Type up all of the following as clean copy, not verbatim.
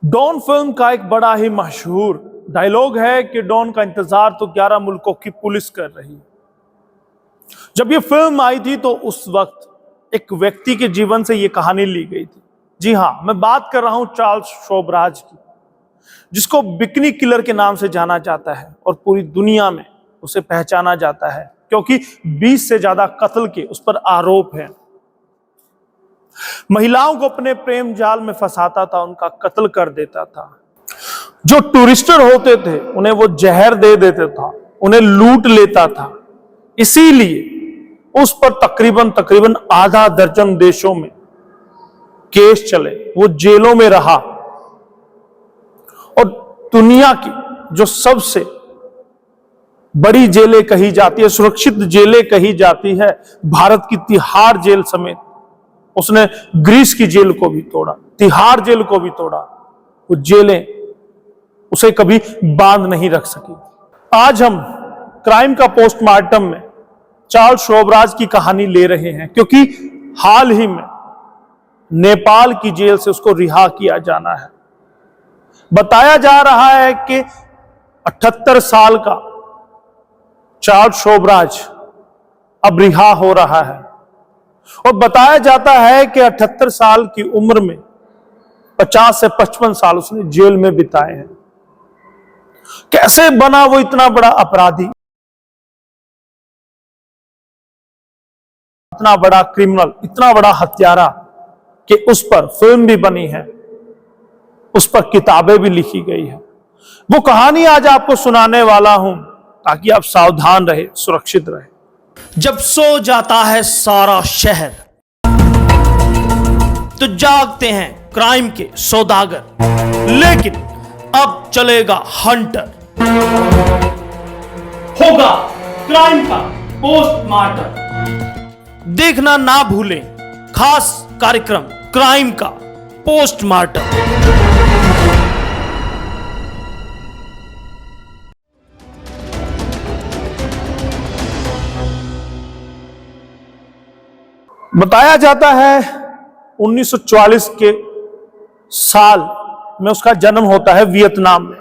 Don film का एक बड़ा ही मशहूर डायलॉग है कि डॉन का इंतजार तो 11 मुल्कों की पुलिस कर रही है। जब ये फिल्म आई थी तो उस वक्त एक व्यक्ति के जीवन से ये कहानी ली गई थी। जी हां, मैं बात कर रहा हूं चार्ल्स शोबराज की, जिसको बिकनी किलर के नाम से जाना जाता है और पूरी दुनिया में उसे पहचाना जाता है क्योंकि 20 से ज्यादा कत्ल के उस पर आरोप हैं। महिलाओं को अपने प्रेम जाल में फंसाता था, उनका कत्ल कर देता था। जो टूरिस्टर होते थे उन्हें वो जहर दे देता था, उन्हें लूट लेता था। इसीलिए उस पर तकरीबन आधा दर्जन देशों में केस चले, वो जेलों में रहा। और दुनिया की जो सबसे बड़ी जेलें कही जाती है, सुरक्षित जेलें कही जाती है, भारत की तिहाड़ जेल समेत उसने ग्रीस की जेल को भी तोड़ा, तिहाड़ जेल को भी तोड़ा। वो जेलें उसे कभी बांध नहीं रख सकी। आज हम क्राइम का पोस्टमार्टम में चार्ल्स शोबराज की कहानी ले रहे हैं क्योंकि हाल ही में नेपाल की जेल से उसको रिहा किया जाना है। बताया जा रहा है कि 78 साल का चार्ल्स शोबराज अब रिहा हो रहा है और बताया जाता है कि 78 साल की उम्र में 50 से 55 साल उसने जेल में बिताए हैं। कैसे बना वो इतना बड़ा अपराधी, इतना बड़ा क्रिमिनल, इतना बड़ा हत्यारा कि उस पर फिल्म भी बनी है, उस पर किताबें भी लिखी गई है। वो कहानी आज आपको सुनाने वाला हूं ताकि आप सावधान रहे, सुरक्षित रहे। जब सो जाता है सारा शहर तो जागते हैं क्राइम के सौदागर, लेकिन अब चलेगा हंटर, होगा क्राइम का पोस्टमार्टम। देखना ना भूलें खास कार्यक्रम क्राइम का पोस्टमार्टम। बताया जाता है 1944 के साल में उसका जन्म होता है वियतनाम में।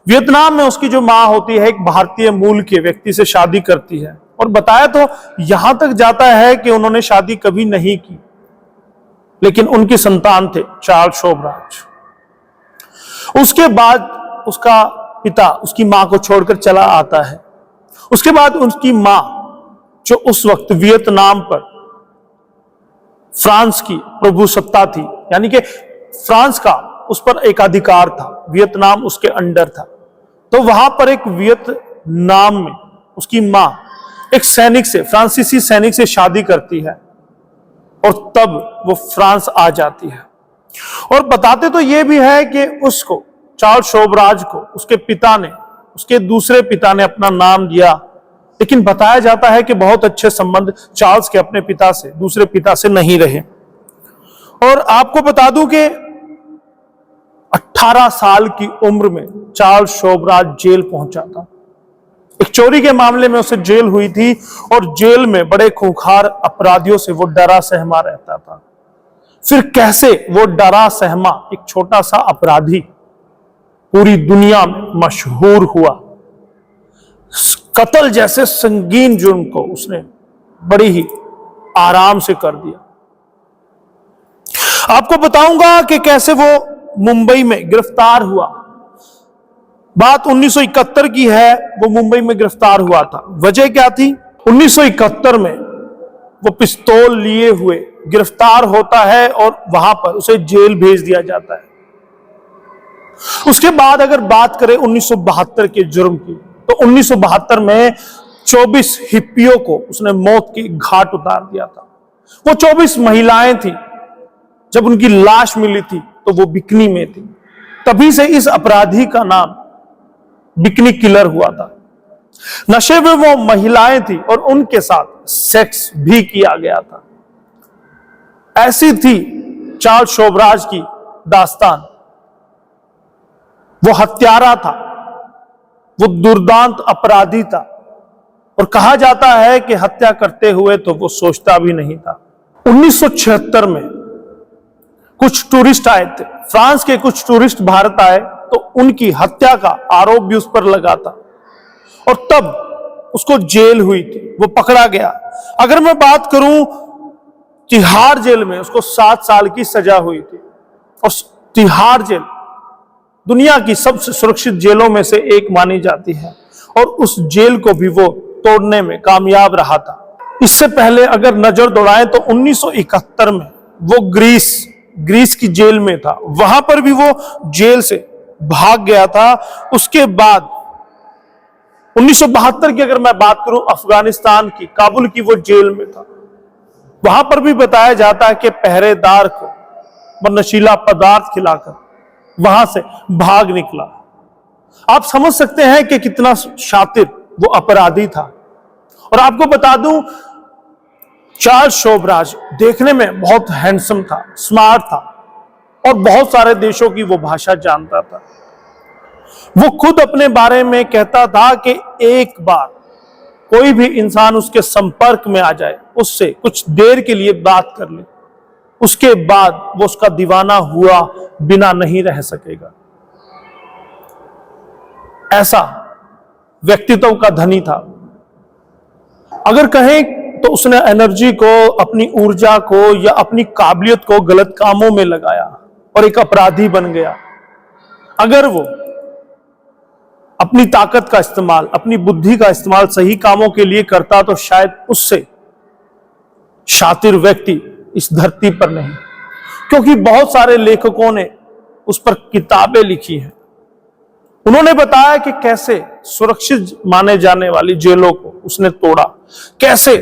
वियतनाम में उसकी जो मां होती है एक भारतीय मूल के व्यक्ति से शादी करती है और बताया तो यहां तक जाता है कि उन्होंने शादी कभी नहीं की, लेकिन उनकी संतान थे चार्ल्स शोबराज। उसके बाद उसका पिता उसकी मां को छोड़कर चला आता है। उसके बाद उसकी मां, जो उस वक्त वियतनाम पर फ्रांस की प्रभुसत्ता थी, यानी कि फ्रांस का उस पर एकाधिकार था, वियतनाम उसके अंडर था, तो वहां पर एक वियतनाम में उसकी मां एक सैनिक से, फ्रांसीसी सैनिक से शादी करती है और तब वो फ्रांस आ जाती है। और बताते तो ये भी है कि उसको, चार्ल्स शोबराज को, उसके पिता ने, उसके दूसरे पिता ने अपना नाम दिया, लेकिन बताया जाता है कि बहुत अच्छे संबंध चार्ल्स के अपने पिता से, दूसरे पिता से नहीं रहे। और आपको बता दूं कि 18 साल की उम्र में चार्ल्स शोबराज जेल पहुंचा था। एक चोरी के मामले में उसे जेल हुई थी और जेल में बड़े खूंखार अपराधियों से वो डरा सहमा रहता था। फिर कैसे वो डरा सहमा एक छोटा सा अपराधी पूरी दुनिया में मशहूर हुआ। कत्ल जैसे संगीन जुर्म को उसने बड़ी ही आराम से कर दिया। आपको बताऊंगा कि कैसे वो मुंबई में गिरफ्तार हुआ। बात 1971 की है, वो मुंबई में गिरफ्तार हुआ था। वजह क्या थी? 1971 में वो पिस्तौल लिए हुए गिरफ्तार होता है और वहां पर उसे जेल भेज दिया जाता है। उसके बाद अगर बात करें 1972 के जुर्म की, तो 1972 में 24 हिप्पियों को उसने मौत की घाट उतार दिया था। वो 24 महिलाएं थी, जब उनकी लाश मिली थी तो वो बिकनी में थी। तभी से इस अपराधी का नाम बिकनी किलर हुआ था। नशे में वो महिलाएं थी और उनके साथ सेक्स भी किया गया था। ऐसी थी चार्ल्स शोबराज की दास्तान। वो हत्यारा था, वो दुर्दांत अपराधी था और कहा जाता है कि हत्या करते हुए तो वो सोचता भी नहीं था। 1976 में कुछ टूरिस्ट आए थे, फ्रांस के कुछ टूरिस्ट भारत आए तो उनकी हत्या का आरोप भी उस पर लगा था और तब उसको जेल हुई थी, वो पकड़ा गया। अगर मैं बात करूं तिहाड़ जेल में उसको 7 साल की सजा हुई थी और तिहाड़ जेल दुनिया की सबसे सुरक्षित जेलों में से एक मानी जाती है और उस जेल को भी वो तोड़ने में कामयाब रहा था। इससे पहले अगर नजर दौड़ाएं तो 1971 में वो ग्रीस की जेल में था, वहां पर भी वो जेल से भाग गया था। उसके बाद 1972 की अगर मैं बात करूं अफगानिस्तान की काबुल की वो जेल में था, वहां पर भी बताया जाता है कि पहरेदार को नशीला पदार्थ खिलाकर वहां से भाग निकला। आप समझ सकते हैं कि कितना शातिर वो अपराधी था। और आपको बता दूं चार्ल्स शोबराज देखने में बहुत हैंडसम था, स्मार्ट था और बहुत सारे देशों की वो भाषा जानता था। वो खुद अपने बारे में कहता था कि एक बार कोई भी इंसान उसके संपर्क में आ जाए, उससे कुछ देर के लिए बात कर ले, उसके बाद वो उसका दीवाना हुआ बिना नहीं रह सकेगा। ऐसा व्यक्तित्व का धनी था। अगर कहें तो उसने एनर्जी को, अपनी ऊर्जा को या अपनी काबिलियत को गलत कामों में लगाया और एक अपराधी बन गया। अगर वो अपनी ताकत का इस्तेमाल, अपनी बुद्धि का इस्तेमाल सही कामों के लिए करता तो शायद उससे शातिर व्यक्ति इस धरती पर नहीं, क्योंकि बहुत सारे लेखकों ने उस पर किताबें लिखी हैं। उन्होंने बताया कि कैसे सुरक्षित माने जाने वाली जेलों को उसने तोड़ा, कैसे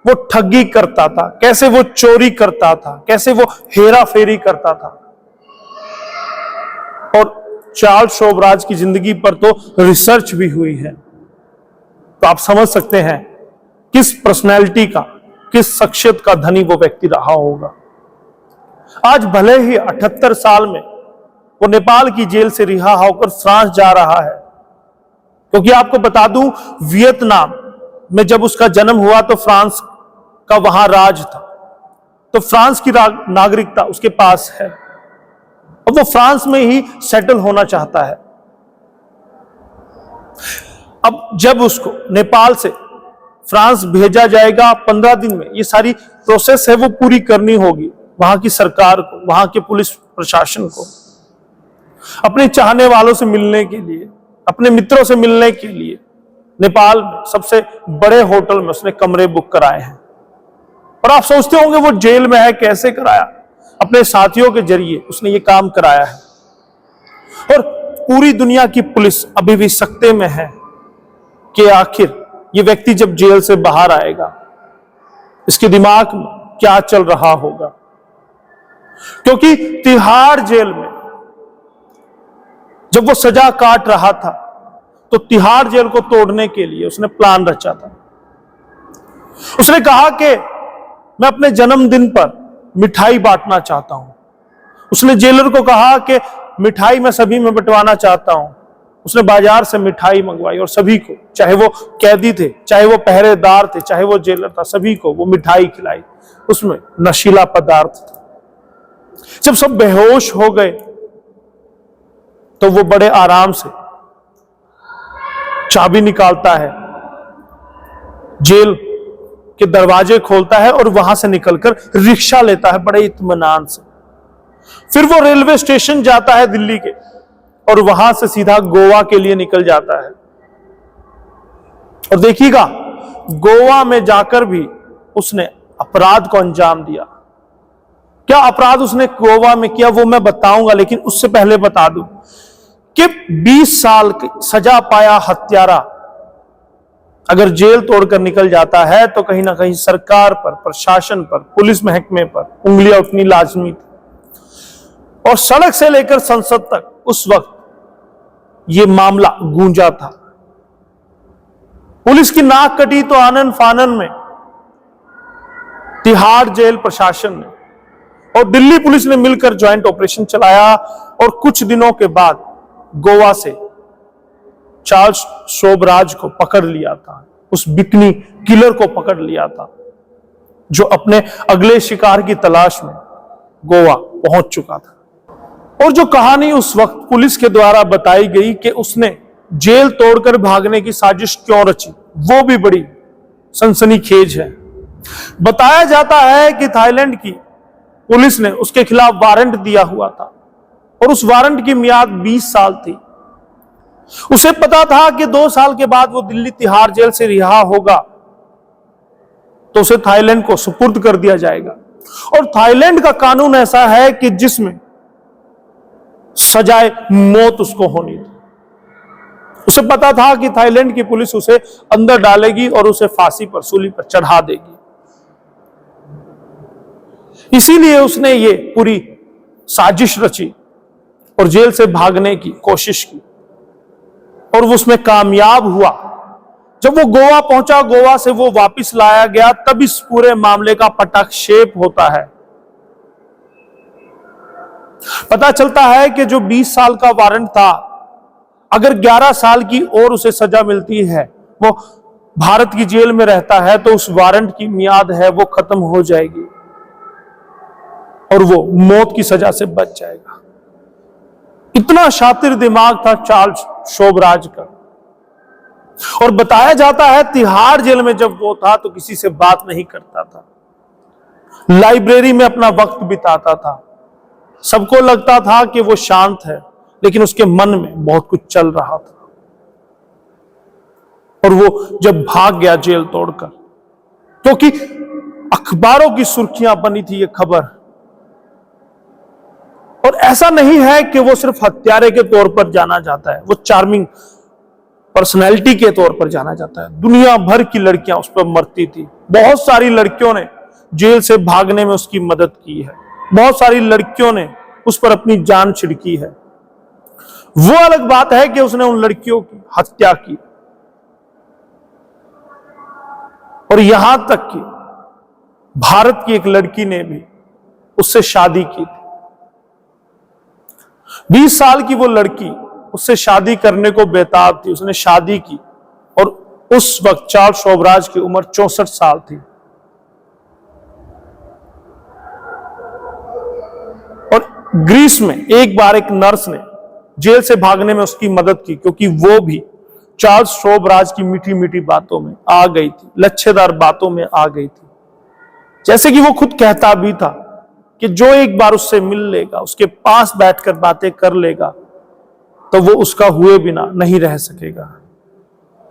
वो ठगी करता था, कैसे वो चोरी करता था, कैसे वो हेरा फेरी करता था। और चार्ल्स शोबराज की जिंदगी पर तो रिसर्च भी हुई है, तो आप समझ सकते हैं किस पर्सनैलिटी का, किस शख्सियत का धनी वो व्यक्ति रहा होगा। आज भले ही 78 साल में वो नेपाल की जेल से रिहा होकर फ्रांस जा रहा है, क्योंकि आपको बता दूं वियतनाम में जब उसका जन्म हुआ तो फ्रांस का वहां राज था, तो फ्रांस की नागरिकता उसके पास है। अब वो फ्रांस में ही सेटल होना चाहता है। अब जब उसको नेपाल से फ्रांस भेजा जाएगा 15 दिन में, ये सारी प्रोसेस है वो पूरी करनी होगी वहां की सरकार को, वहां के पुलिस प्रशासन को, अपने चाहने वालों से मिलने के लिए, अपने मित्रों से मिलने के लिए नेपाल में सबसे बड़े होटल में उसने कमरे बुक कराए हैं। और आप सोचते होंगे वो जेल में है, कैसे कराया? अपने साथियों के जरिए उसने ये काम कराया है। और पूरी दुनिया की पुलिस अभी भी सकते में है कि आखिर ये व्यक्ति जब जेल से बाहर आएगा इसके दिमाग में क्या चल रहा होगा, क्योंकि तिहाड़ जेल में जब वो सजा काट रहा था तो तिहाड़ जेल को तोड़ने के लिए उसने प्लान रचा था। उसने कहा कि मैं अपने जन्मदिन पर मिठाई बांटना चाहता हूं। उसने जेलर को कहा कि मिठाई मैं सभी में बंटवाना चाहता हूं। उसने बाजार से मिठाई मंगवाई और सभी को, चाहे वो कैदी थे, चाहे वो पहरेदार थे, चाहे वो जेलर था, सभी को वो मिठाई खिलाई। उसमें नशीला पदार्थ था। जब सब बेहोश हो गए तो वो बड़े आराम से चाबी निकालता है, जेल के दरवाजे खोलता है और वहां से निकलकर रिक्शा लेता है बड़े इत्मीनान से। फिर वो रेलवे स्टेशन जाता है दिल्ली के और वहां से सीधा गोवा के लिए निकल जाता है। और देखिएगा गोवा में जाकर भी उसने अपराध को अंजाम दिया। क्या अपराध उसने गोवा में किया वो मैं बताऊंगा, लेकिन उससे पहले बता दूं कि 20 साल की सजा पाया हत्यारा अगर जेल तोड़कर निकल जाता है तो कहीं ना कहीं सरकार पर, प्रशासन पर, पुलिस महकमे पर उंगलियां उठनी लाजमी थी। और सड़क से लेकर संसद तक उस वक्त यह मामला गूंजा था। पुलिस की नाक कटी तो आनन फानन में तिहाड़ जेल प्रशासन ने और दिल्ली पुलिस ने मिलकर ज्वाइंट ऑपरेशन चलाया और कुछ दिनों के बाद गोवा से चार्ल्स शोबराज को पकड़ लिया था। उस बिकनी किलर को पकड़ लिया था जो अपने अगले शिकार की तलाश में गोवा पहुंच चुका था। और जो कहानी उस वक्त पुलिस के द्वारा बताई गई कि उसने जेल तोड़कर भागने की साजिश क्यों रची, वो भी बड़ी सनसनीखेज है। बताया जाता है कि थाईलैंड की पुलिस ने उसके खिलाफ वारंट दिया हुआ था और उस वारंट की मियाद 20 साल थी। उसे पता था कि 2 साल के बाद वो दिल्ली तिहाड़ जेल से रिहा होगा तो उसे थाईलैंड को सुपुर्द कर दिया जाएगा। और थाईलैंड का कानून ऐसा है कि जिसमें सजाए मौत उसको होनी थी। उसे पता था कि थाईलैंड की पुलिस उसे अंदर डालेगी और उसे फांसी पर, सूली पर चढ़ा देगी। इसीलिए उसने ये पूरी साजिश रची और जेल से भागने की कोशिश की और वो उसमें कामयाब हुआ। जब वो गोवा पहुंचा, गोवा से वो वापस लाया गया, तब इस पूरे मामले का पटाक्षेप होता है। पता चलता है कि जो 20 साल का वारंट था, अगर 11 साल की और उसे सजा मिलती है, वो भारत की जेल में रहता है, तो उस वारंट की मियाद है वो खत्म हो जाएगी और वो मौत की सजा से बच जाएगा। इतना शातिर दिमाग था चार्ल्स शोभराज का। और बताया जाता है तिहाड़ जेल में जब वो था तो किसी से बात नहीं करता था, लाइब्रेरी में अपना वक्त बिताता था। सबको लगता था कि वो शांत है, लेकिन उसके मन में बहुत कुछ चल रहा था। और वो जब भाग गया जेल तोड़कर, क्योंकि अखबारों की सुर्खियां बनी थी ये खबर। और ऐसा नहीं है कि वो सिर्फ हत्यारे के तौर पर जाना जाता है, वो चार्मिंग पर्सनैलिटी के तौर पर जाना जाता है। दुनिया भर की लड़कियां उस पर मरती थी। बहुत सारी लड़कियों ने जेल से भागने में उसकी मदद की है। बहुत सारी लड़कियों ने उस पर अपनी जान छिड़की है। वो अलग बात है कि उसने उन लड़कियों की हत्या की और यहां तक कि भारत की एक लड़की ने भी उससे शादी की थी। 20 साल की वो लड़की उससे शादी करने को बेताब थी। उसने शादी की और उस वक्त चार्ल्स शोभराज की उम्र 64 साल थी। और ग्रीस में एक बार एक नर्स ने जेल से भागने में उसकी मदद की, क्योंकि वो भी चार्ल्स शोभराज की मीठी मीठी बातों में आ गई थी, लच्छेदार बातों में आ गई थी। जैसे कि वो खुद कहता भी था कि जो एक बार उससे मिल लेगा, उसके पास बैठकर बातें कर लेगा, तो वो उसका हुए बिना नहीं रह सकेगा।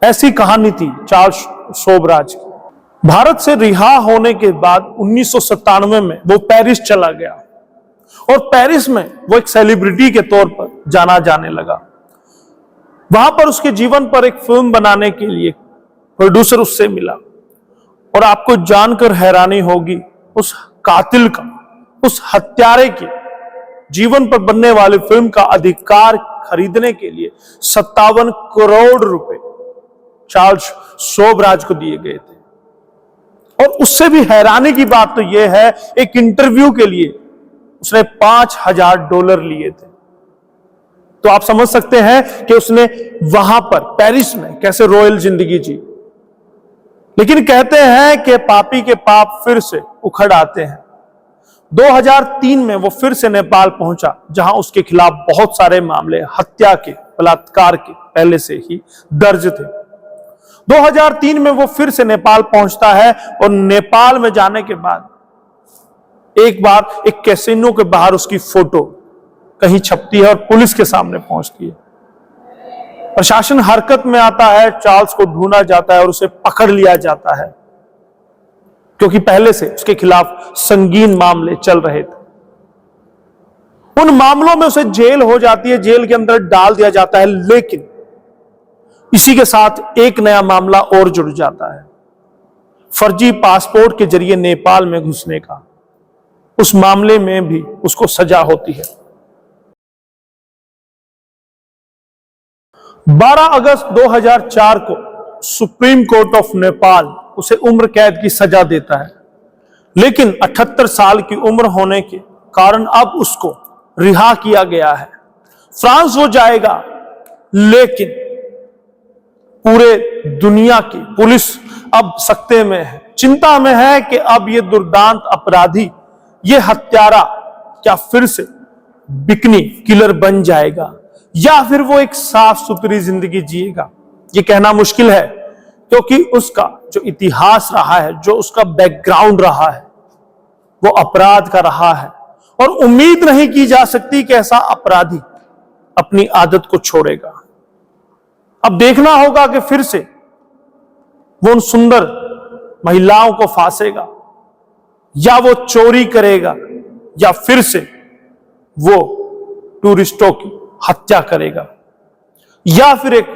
ऐसी कहानी थी चार्ल्स शोभराज की। भारत से रिहा होने के बाद 1997 में वो पेरिस चला गया और पेरिस में वो एक सेलिब्रिटी के तौर पर जाना जाने लगा। वहां पर उसके जीवन पर एक फिल्म बनाने के लिए प्रोड्यूसर उससे मिला और आपको जानकर हैरानी होगी, उस कातिल का, उस हत्यारे के जीवन पर बनने वाली फिल्म का अधिकार खरीदने के लिए 57 करोड़ रुपए चार्ल्स शोभराज को दिए गए थे। और उससे भी हैरानी की बात तो यह है, एक इंटरव्यू के लिए उसने $5000 लिए थे। तो आप समझ सकते हैं कि उसने वहां पर पेरिस में कैसे रॉयल जिंदगी जी। लेकिन कहते हैं कि पापी के पाप फिर से उखड़ आते हैं। 2003 में वो फिर से नेपाल पहुंचा, जहां उसके खिलाफ बहुत सारे मामले हत्या के, बलात्कार के पहले से ही दर्ज थे। 2003 में वो फिर से नेपाल पहुंचता है और नेपाल में जाने के बाद एक बार एक कैसीनो के बाहर उसकी फोटो कहीं छपती है और पुलिस के सामने पहुंचती है। प्रशासन हरकत में आता है, चार्ल्स को ढूंढा जाता है और उसे पकड़ लिया जाता है, क्योंकि पहले से उसके खिलाफ संगीन मामले चल रहे थे। उन मामलों में उसे जेल हो जाती है, जेल के अंदर डाल दिया जाता है। लेकिन इसी के साथ एक नया मामला और जुड़ जाता है, फर्जी पासपोर्ट के जरिए नेपाल में घुसने का। उस मामले में भी उसको सजा होती है। 12 अगस्त 2004 को सुप्रीम कोर्ट ऑफ नेपाल उसे उम्र कैद की सजा देता है, लेकिन 78 साल की उम्र होने के कारण अब उसको रिहा किया गया है। फ्रांस वो जाएगा, लेकिन पूरे दुनिया की पुलिस अब सकते में है, चिंता में है कि अब ये दुर्दांत अपराधी, ये हत्यारा क्या फिर से बिकनी किलर बन जाएगा या फिर वो एक साफ सुथरी जिंदगी जिएगा? ये कहना मुश्किल है, क्योंकि उसका जो इतिहास रहा है, जो उसका बैकग्राउंड रहा है, वो अपराध का रहा है और उम्मीद नहीं की जा सकती कि ऐसा अपराधी अपनी आदत को छोड़ेगा। अब देखना होगा कि फिर से वो उन सुंदर महिलाओं को फांसेगा या वो चोरी करेगा या फिर से वो टूरिस्टों की हत्या करेगा या फिर एक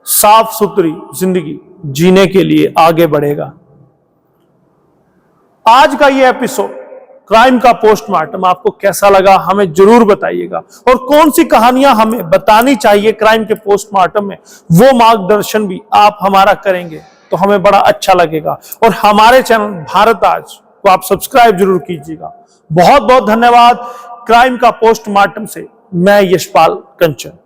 साफ सुथरी जिंदगी जीने के लिए आगे बढ़ेगा। आज का ये एपिसोड क्राइम का पोस्टमार्टम आपको कैसा लगा हमें जरूर बताइएगा, और कौन सी कहानियां हमें बतानी चाहिए क्राइम के पोस्टमार्टम में, वो मार्गदर्शन भी आप हमारा करेंगे तो हमें बड़ा अच्छा लगेगा। और हमारे चैनल भारत आज को आप सब्सक्राइब जरूर कीजिएगा। बहुत बहुत धन्यवाद। क्राइम का पोस्टमार्टम से मैं यशपाल कंचन।